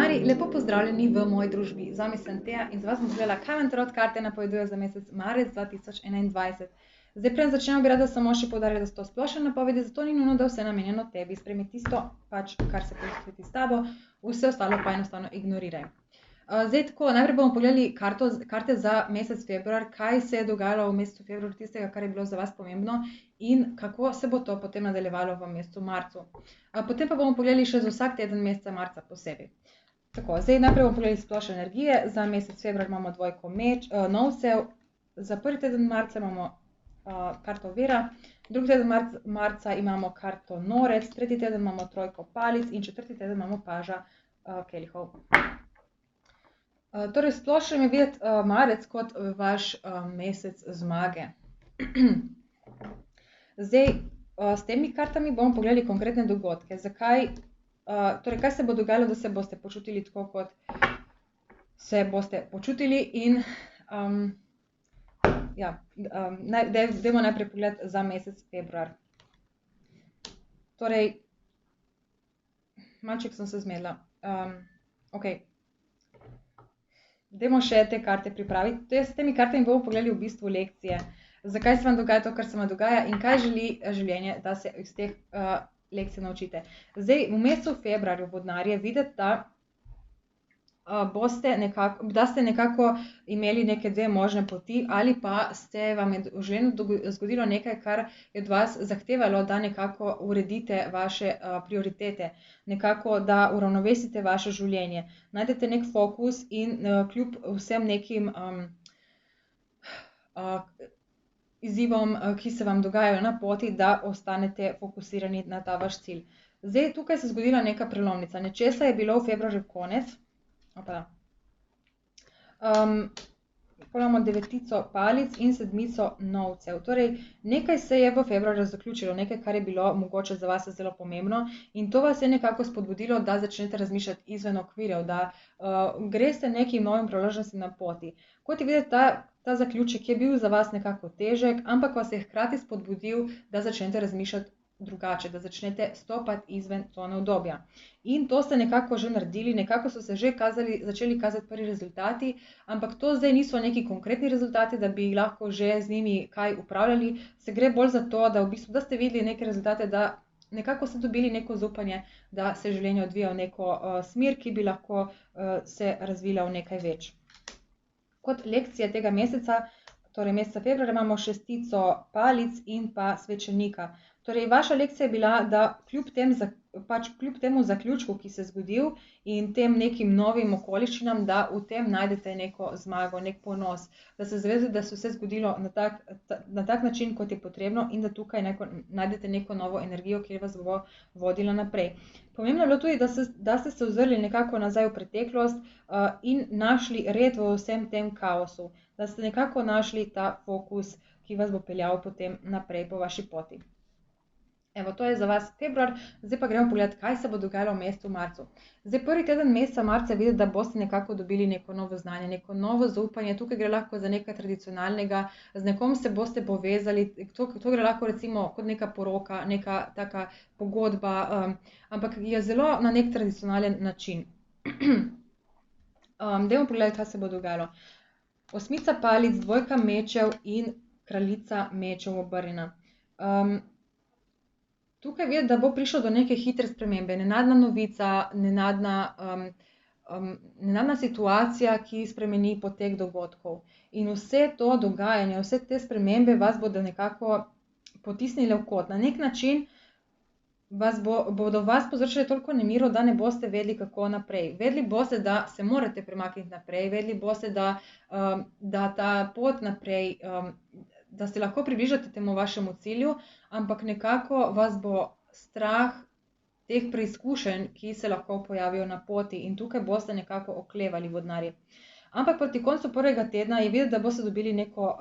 Vodnari, lepo pozdravljeni v moji družbi. Z vami sem Teja in z vas bom pogledala, kaj vam tarot karte napovedujejo za mesec marec 2021. Zdaj, preden začnemo, bi rada samo še poudarila, da so to splošne napovedi, zato ni nujno, da vse namenjeno tebi. Sprejmi tisto, kar se posveti s tabo, vse ostalo pa enostavno ignoriraj. Zdaj tako, najprej bomo pogledali karte za mesec februar, kaj se je dogajalo v mesecu februar, tistega, kar je bilo za vas pomembno in kako se bo to potem nadaljevalo v mesecu marcu. Potem pa bomo pogledali še za vsak teden meseca marca posebej. Tako, zdaj najprej bomo pogledali splošne energije. Za mesec februar imamo dvojko novcev, za prvi teden marca imamo karto vera, drugi teden marca imamo karto norec, tretji teden imamo trojko palic in četrti teden imamo paža kelihov. Torej, splošno je videti marec kot vaš mesec zmage. Zdaj, s temi kartami bomo pogledali konkretne dogodke. Torej, kaj se bo dogajalo, da se boste počutili tako, kot se boste počutili in dajmo najprej pogledati za mesec februar. Torej, malček sem se zmedla. Okej. Dajmo še te karte pripraviti. S temi kartami bomo pogledali v bistvu lekcije. Zakaj se vam dogaja to, kar se vam dogaja in kaj želi življenje, da se iz teh lekcij naučite. Zdaj, v mesecu februarju vodnarji je videti, da ste nekako imeli neke dve možne poti ali pa se vam je v življenju zgodilo nekaj, kar je od vas zahtevalo, da nekako uredite vaše prioritete, nekako da uravnovesite vaše življenje. Najdete nek fokus in kljub vsem nekim izzivom, ki se vam dogajajo na poti, da ostanete fokusirani na ta vaš cilj. Zdaj, tukaj se je zgodila neka prelomnica. Nečesa je bilo v februarju konec. Imamo devetico palic in sedmico novcev. Torej, nekaj se je v februarju zaključilo, nekaj, kar je bilo mogoče za vas zelo pomembno in to vas je nekako spodbudilo, da začnete razmišljati izven okvirjev, da greste nekim novim priložnostim na poti. Kot je videti, ta zaključek je bil za vas nekako težek, ampak vas je hkrati spodbudil, da začnete razmišljati drugače, da začnete stopati izven cone udobja. In to ste nekako že naredili, nekako so se že začeli kazati prvi rezultati, ampak to zdaj niso neki konkretni rezultati, da bi lahko že z njimi kaj upravljali. Se gre bolj za to, da ste videli neke rezultate, da nekako ste dobili neko zaupanje, da se življenje odvija v neko smer, ki bi lahko se razvila v nekaj več. Kot lekcije tega meseca, torej meseca februarja, imamo šestico palic in pa svečenika. Torej, vaša lekcija je bila, da kljub temu zaključku, ki se je zgodil in tem nekim novim okoliščinam, da v tem najdete neko zmago, nek ponos, da se zavedate, da se vse zgodilo na tak način, kot je potrebno in da tukaj najdete neko novo energijo, ki vas bo vodila naprej. Pomembno je bilo tudi, da ste se ozrli nekako nazaj v preteklost in našli red v vsem tem kaosu, da ste nekako našli ta fokus, ki vas bo peljal potem naprej po vaši poti. Evo, to je za vas februar, zdaj pa gremo pogledati, kaj se bo dogajalo v mesecu marcu. Zdaj, prvi teden meseca marca je videti, da boste nekako dobili neko novo znanje, neko novo zaupanje. Tukaj gre lahko za nekaj tradicionalnega, z nekom se boste povezali, to gre lahko recimo kot neka poroka, neka taka pogodba, ampak je zelo na nek tradicionalen način. Dajmo pogledati, kaj se bo dogajalo. Osmica palic, dvojka mečev in kraljica mečev obrnjena. Tukaj videti, da bo prišlo do neke hitre spremembe, nenadna novica, nenadna situacija, ki spremeni potek dogodkov. In vse to dogajanje, vse te spremembe vas bodo nekako potisnile v kot. Na nek način bodo vas povzročile toliko nemirov, da ne boste vedeli, kako naprej. Vedeli boste, da se morate premakniti naprej, vedeli boste, da ta pot naprej, da se lahko približate temu vašemu cilju, ampak nekako vas bo strah teh preizkušenj, ki se lahko pojavijo na poti in tukaj boste nekako oklevali vodnarji. Ampak proti koncu prvega tedna je videti, da boste dobili neko,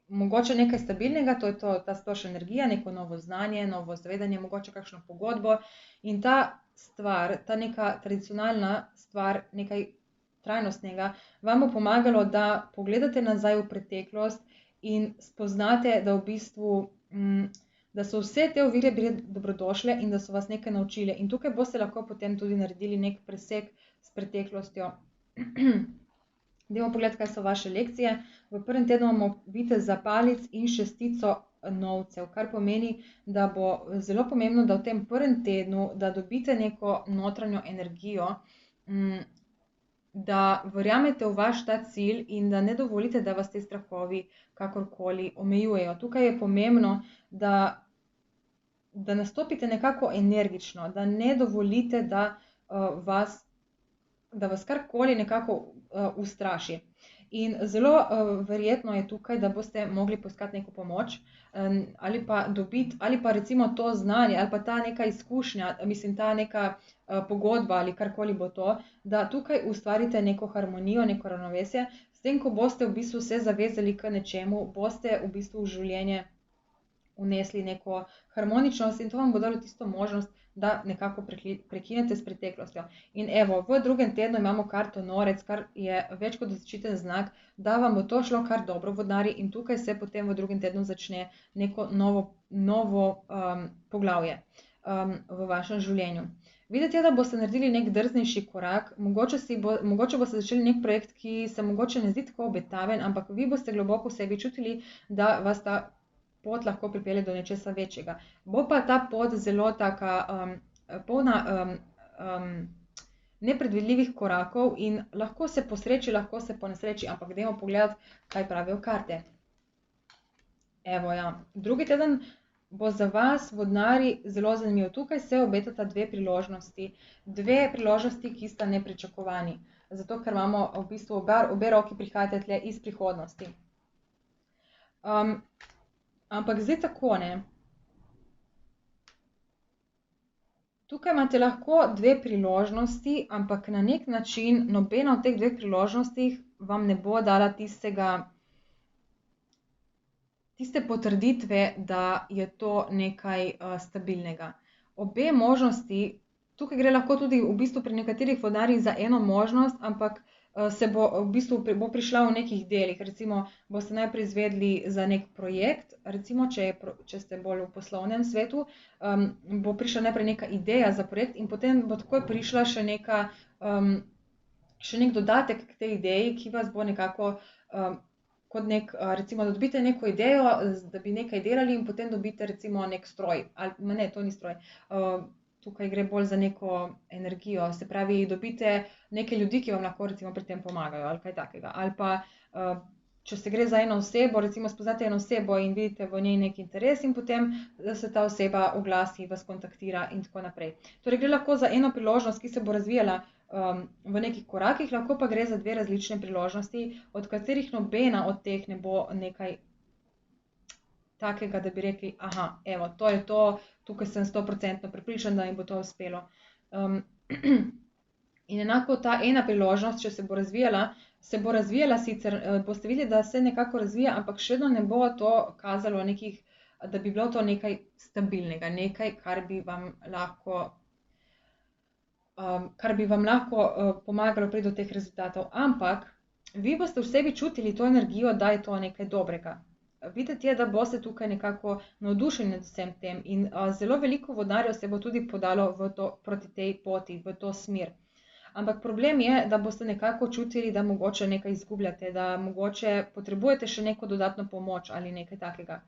mogoče nekaj stabilnega, to je ta splošna energija, neko novo znanje, novo zavedanje, mogoče kakšno pogodbo in ta stvar, ta neka tradicionalna stvar, nekaj trajnostnega, vam bo pomagalo, da pogledate nazaj v preteklost in spoznate, da v bistvu da so vse te ovire bile dobrodošle in da so vas nekaj naučile. In tukaj boste lahko potem tudi naredili nek presek s preteklostjo. Dajmo pogledati, kaj so vaše lekcije. V prvem tednu imamo viteza palic in šestico novcev, kar pomeni, da bo zelo pomembno, da v tem prvem tednu, da dobite neko notranjo energijo, da verjamete v vaš ta cilj in da ne dovolite, da vas te strahovi kakorkoli omejujejo. Tukaj je pomembno, da nastopite nekako energično, da ne dovolite, da vas karkoli nekako ustraši. In zelo verjetno je tukaj, da boste mogli poiskati neko pomoč ali pa dobiti, ali pa recimo to znanje, ali pa ta neka izkušnja, mislim, ta neka pogodba ali karkoli bo to, da tukaj ustvarite neko harmonijo, neko ravnovesje. S tem, ko boste v bistvu se zavezali k nečemu, boste v bistvu v življenje vnesli neko harmoničnost in to vam bo dalo tisto možnost, da nekako prekinete s preteklostjo. In evo, v drugem tednu imamo karto Norec, kar je več kot zaščiten znak, da vam bo to šlo kar dobro, vodnarji, in tukaj se potem v drugem tednu začne neko novo poglavje v vašem življenju. Videti je, da boste naredili nek drznejši korak, mogoče boste začeli nek projekt, ki se mogoče ne zdi tako obetaven, ampak vi boste globoko v sebi čutili, da vas ta pot lahko pripelje do nečesa večjega. Bo pa ta pot zelo taka polna nepredvidljivih korakov in lahko se posreči, lahko se ponesreči, ampak dajmo pogledati, kaj pravijo karte. Evo, ja. Drugi teden bo za vas, vodnarji, zelo zanimiv. Tukaj se obetata dve priložnosti, ki sta nepričakovani. Zato, ker imamo v bistvu obe roki prihajate tle iz prihodnosti. Ampak zdaj tako, ne. Tukaj imate lahko dve priložnosti, ampak na nek način nobena od teh dveh priložnostih vam ne bo dala tiste potrditve, da je to nekaj stabilnega. Obe možnosti, tukaj gre lahko tudi v bistvu pri nekaterih vodnarjih za eno možnost, ampak se bo v bistvu prišla v nekih delih. Recimo boste najprej izvedli za nek projekt, recimo če ste bolj v poslovnem svetu, bo prišla najprej neka ideja za projekt in potem bo takoj prišla še nek dodatek k tej ideji, ki vas bo nekako kot recimo, da dobite neko idejo, da bi nekaj delali in potem dobite recimo nek stroj, ali ne, to ni stroj. Tukaj gre bolj za neko energijo, se pravi, dobite neke ljudi, ki vam lahko recimo pri tem pomagajo ali kaj takega. Ali pa, če se gre za eno osebo, recimo spoznate eno osebo in vidite v njej neki interes in potem se ta oseba oglasi, vas kontaktira in tako naprej. Torej gre lahko za eno priložnost, ki se bo razvijala v nekih korakih, lahko pa gre za dve različne priložnosti, od katerih nobena od teh ne bo nekaj takega, da bi rekli, aha, evo, to je to, tukaj sem 100% prepričan, da mi bo to uspelo. In enako ta ena priložnost, če se bo razvijala sicer, boste videli, da se nekako razvija, ampak še vedno ne bo to kazalo da bi bilo to nekaj stabilnega, nekaj, kar bi vam lahko pomagalo priti do teh rezultatov. Ampak vi boste v sebi čutili to energijo, da je to nekaj dobrega. Videti je, da boste tukaj nekako navdušeni nad vsem tem in zelo veliko vodnarjev se bo tudi podalo proti tej poti, v to smer. Ampak problem je, da boste nekako čutili, da mogoče nekaj izgubljate, da mogoče potrebujete še neko dodatno pomoč ali nekaj takega.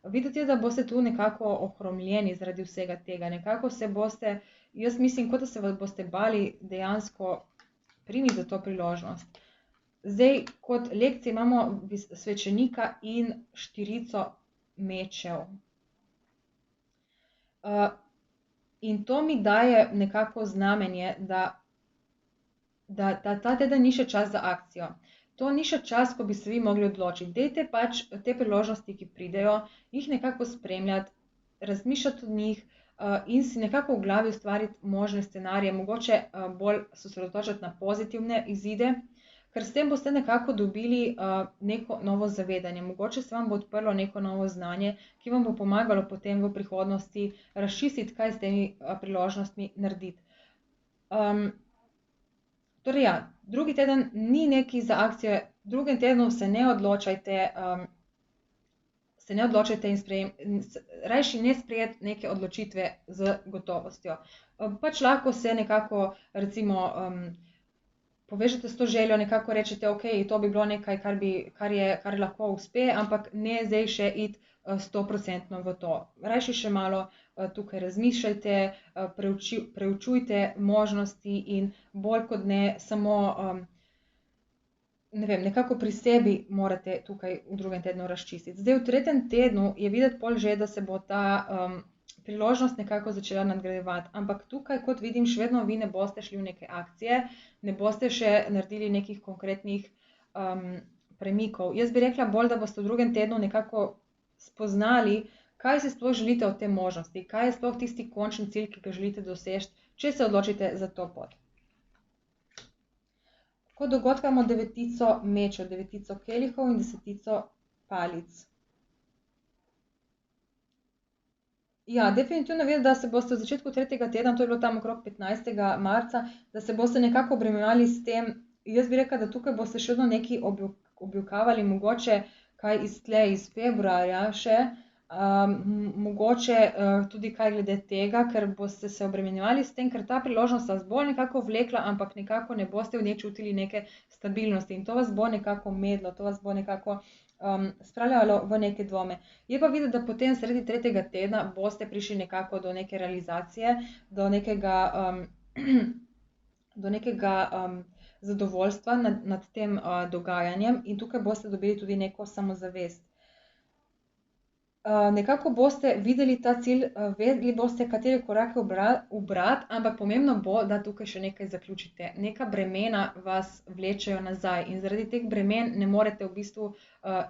Videti je, da boste tu nekako ohromljeni zaradi vsega tega, nekako se boste, jaz mislim, kot da se vas boste bali dejansko primiti za to priložnost. Zdaj, kot lekcije imamo svečenika in štirico mečev. In to mi daje nekako znamenje, da ta teden ni še čas za akcijo. To ni še čas, ko bi se vi mogli odločiti. Dajte pač te priložnosti, ki pridejo, jih nekako spremljati, razmišljati o njih in si nekako v glavi ustvariti možne scenarije, mogoče bolj se osredotočiti na pozitivne izide, ker s tem boste nekako dobili neko novo zavedanje. Mogoče se vam bo odprlo neko novo znanje, ki vam bo pomagalo potem v prihodnosti razčistiti, kaj s temi priložnostmi narediti. Torej ja, drugi teden ni neki za akcije, v drugem tednu se ne odločajte, se ne odločite rajši ne sprejeti neke odločitve z gotovostjo. Pač lahko se nekako, recimo, povežete s to željo, nekako rečete, ok, to bi bilo nekaj, kar lahko uspe, ampak ne zdaj še iti 100% v to. Rajši še malo tukaj razmišljajte, preučujte možnosti in bolj kot ne samo, ne vem, nekako pri sebi morate tukaj v drugem tednu razčistiti. Zdaj v tretjem tednu je videti pol že, da se bo ta priložnost nekako začela nadgrajevati, ampak tukaj, kot vidim, še vedno vi ne boste šli v neke akcije, ne boste še naredili nekih konkretnih premikov. Jaz bi rekla bolj, da boste v drugem tednu nekako spoznali, kaj si sploh želite od te možnosti, kaj je sploh tisti končni cilj, ki ga želite doseči, če se odločite za to pot. Kot dogodka imamo devetico mečev, devetico kelihov in desetico palic. Ja, definitivno videti, da se boste v začetku tretjega tedna, to je bilo tam okrog 15. marca, da se boste nekako obremenjevali s tem. Jaz bi rekla, da tukaj boste še vedno nekaj objokavali, mogoče kaj iz februarja še, mogoče tudi kaj glede tega, ker boste se obremenjevali s tem, ker ta priložnost vas bo nekako vlekla, ampak nekako ne boste v njej čutili neke stabilnosti in to vas bo nekako medlo, to vas bo nekako spravljalo v neke dvome. Je pa videti, da potem sredi tretjega tedna boste prišli nekako do neke realizacije, do nekega zadovoljstva nad tem dogajanjem in tukaj boste dobili tudi neko samozavest. Nekako boste videli ta cilj, vedeli boste, katere korake ubrati, ampak pomembno bo, da tukaj še nekaj zaključite. Neka bremena vas vlečejo nazaj in zaradi teh bremen ne morete v bistvu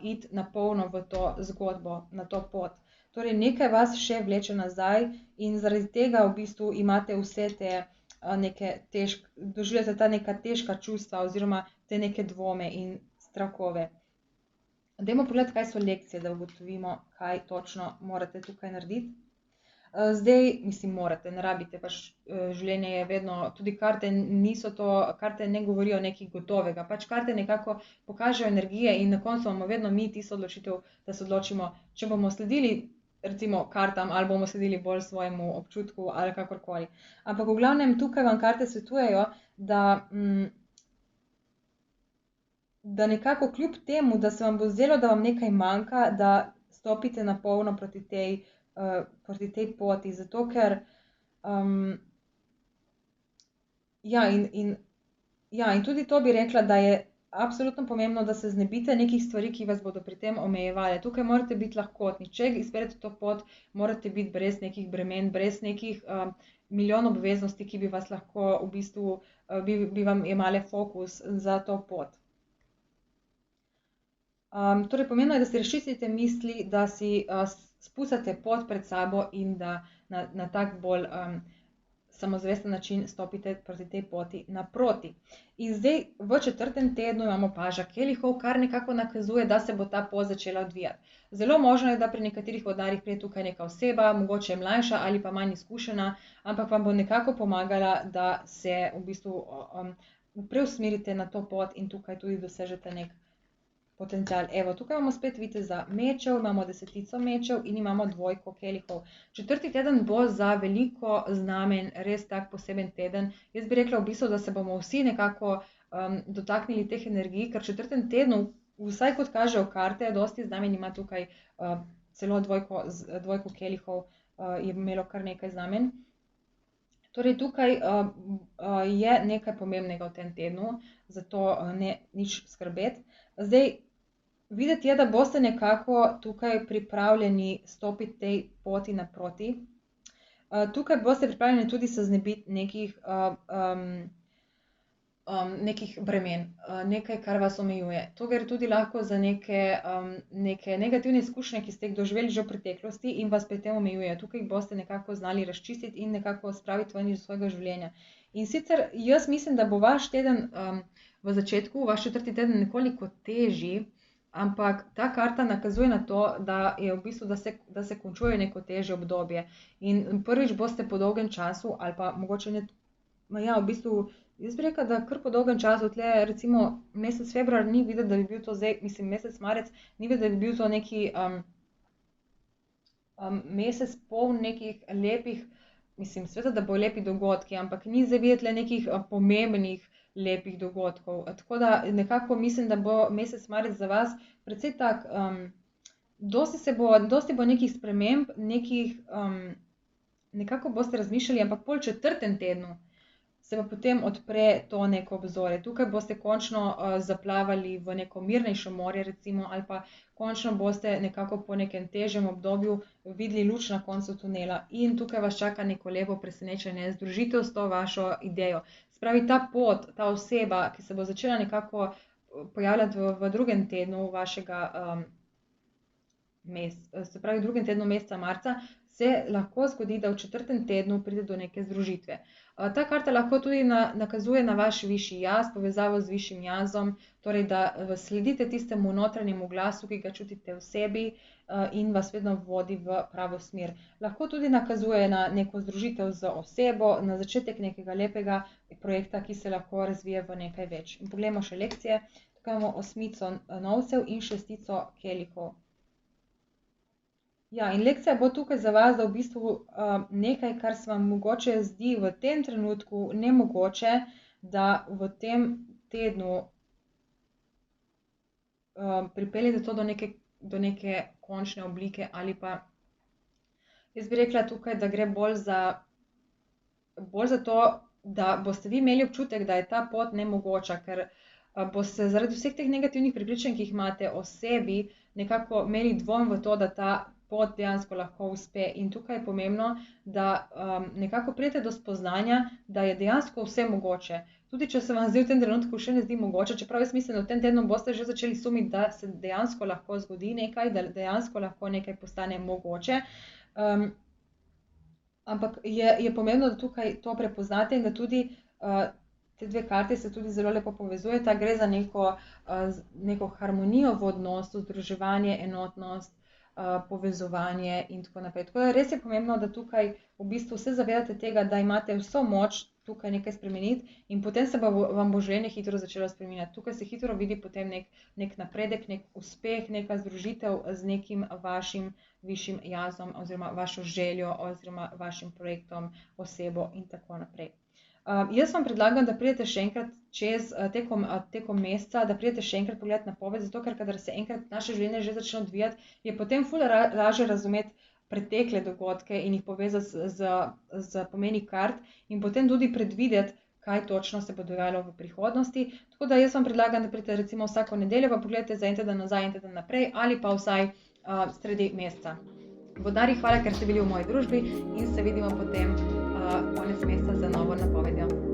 iti na polno v to zgodbo, na to pot. Torej nekaj vas še vleče nazaj in zaradi tega v bistvu imate vse te doživljate ta neka težka čustva oziroma te neke dvome in strahove. Dajmo pogledati, kaj so lekcije, da ugotovimo, kaj točno morate tukaj narediti. Zdaj, morate, ne rabite, pač življenje je vedno, tudi karte ne govorijo nekaj gotovega, pač karte nekako pokažejo energije in na koncu imamo vedno mi tisto odločitev, da se odločimo, če bomo sledili recimo kartam ali bomo sledili bolj svojemu občutku ali kakorkoli. Ampak v glavnem tukaj vam karte svetujejo, da nekako kljub temu, da se vam bo zdelo, da vam nekaj manjka, da stopite na polno proti tej poti, zato ker in tudi to bi rekla, da je absolutno pomembno, da se znebite nekih stvari, ki vas bodo pri tem omejevale. Tukaj morate biti lahkotni. Če izberete to pot, morate biti brez nekih bremen, brez nekih milijon obveznosti, ki bi vas lahko v bistvu, bi vam jemale fokus za to pot. Torej pomembno je, da si razčistite misli, da si spustate pot pred sabo in da na tak bolj samozavesten način stopite proti tej poti naproti. In zdaj v četrtem tednu imamo paža kelihov, kar nekako nakazuje, da se bo ta pot začela odvijati. Zelo možno je, da pri nekaterih vodnarjih pride tukaj neka oseba, mogoče mlajša ali pa manj izkušena, ampak vam bo nekako pomagala, da se v bistvu preusmerite na to pot in tukaj tudi dosežete nek potencial. Evo, tukaj imamo spet viteza mečev, imamo desetico mečev in imamo dvojko kelihov. Četrti teden bo za veliko znamenj res tak poseben teden. Jaz bi rekla v bistvu, da se bomo vsi nekako dotaknili teh energij, ker v četrtem tednu, vsaj kot kažejo karte, dosti znamenj ima tukaj, celo dvojko kelihov je imelo kar nekaj znamenj. Torej tukaj je nekaj pomembnega v tem tednu, zato ne nič skrbeti. Zdaj, videti je, da boste nekako tukaj pripravljeni stopiti tej poti naproti. Tukaj boste pripravljeni tudi se znebiti nekih bremen, nekaj, kar vas omejuje. To gre tudi lahko za neke negativne izkušnje, ki ste jih doživeli že v preteklosti in vas pri tem omejuje. Tukaj boste nekako znali razčistiti in nekako spraviti ven iz svojega življenja. In sicer jaz mislim, da bo vaš teden v začetku, vaš četrti teden nekoliko težji, ampak ta karta nakazuje na to, da je v bistvu, da se končuje neko težje obdobje. In prvič boste po dolgem času ali pa mogoče ne, v bistvu, jaz bi rekla, da kar po dolgem času, tle recimo mesec februar ni videti, da bi bil to zdaj, mesec marec, ni videti, da bi bil to neki mesec poln nekih lepih, mislim, sveda, da bo lepi dogodki, ampak ni zdaj videti le nekih pomembnih lepih dogodkov. Tako da nekako mislim, da bo mesec marec za vas precej tak, dosti bo nekih sprememb, nekako boste razmišljali, ampak pol v 4. tednu se pa potem odpre to neko obzorje. Tukaj boste končno zaplavali v neko mirnejšo morje, recimo, ali pa končno boste nekako po nekem težjem obdobju videli luč na koncu tunela in tukaj vas čaka neko lepo presenečenje, združitev s to vašo idejo. Spravi ta pot, ta oseba, ki se bo začela nekako pojavljati v 2. tednu vašega se pravi v 2. tednu meseca marca, se lahko zgodi, da v 4. tednu pride do neke združitve. Ta karta lahko tudi nakazuje na vaš višji jaz, povezavo z višjim jazom, torej da sledite tistemu notranjemu glasu, ki ga čutite v sebi in vas vedno vodi v pravo smer. Lahko tudi nakazuje na neko združitev z osebo, na začetek nekega lepega projekta, ki se lahko razvije v nekaj več. In poglejmo še lekcije. Tukaj imamo 8 novcev in 6 kelikov. Ja, in lekcija bo tukaj za vas, da v bistvu nekaj, kar se vam mogoče zdi v tem trenutku nemogoče, da v tem tednu pripeljete to do neke končne oblike ali pa, jaz bi rekla tukaj, da gre bolj za to, da boste vi imeli občutek, da je ta pot nemogoča, ker boste zaradi vseh teh negativnih prepričanj, ki jih imate o sebi, nekako imeli dvom v to, da ta pot dejansko lahko uspe. In tukaj je pomembno, da nekako pridete do spoznanja, da je dejansko vse mogoče. Tudi če se vam zdi v tem trenutku še ne zdi mogoče, čeprav jaz mislim, da v tem tednu boste že začeli sumiti, da se dejansko lahko zgodi nekaj, da dejansko lahko nekaj postane mogoče. Ampak je pomembno, da tukaj to prepoznate in da tudi te dve karti se tudi zelo lepo povezujeta. Gre za neko harmonijo v odnosu, združevanje, enotnost, povezovanje in tako naprej. Tako da res je pomembno, da tukaj v bistvu se zavedate tega, da imate vso moč tukaj nekaj spremeniti in potem se vam bo življenje hitro začelo spreminjati. Tukaj se hitro vidi potem nek napredek, nek uspeh, neka združitev z nekim vašim višjim jazom oziroma vašo željo oziroma vašim projektom, osebo in tako naprej. Jaz vam predlagam, da pridete še enkrat tekom meseca, da pridete še enkrat pogledati napoved, zato ker kadar se enkrat naše življenje že začne odvijati, je potem ful lažje razumeti pretekle dogodke in jih povezati z pomeni kart in potem tudi predvideti, kaj točno se bo dogajalo v prihodnosti. Tako da jaz vam predlagam, da pridete recimo vsako nedeljo pa pogledate za en teden nazaj, en teden naprej ali pa vsaj sredi meseca. Vodnarji, hvala, ker ste bili v moji družbi in se vidimo potem konec meseca za novo napovedjo.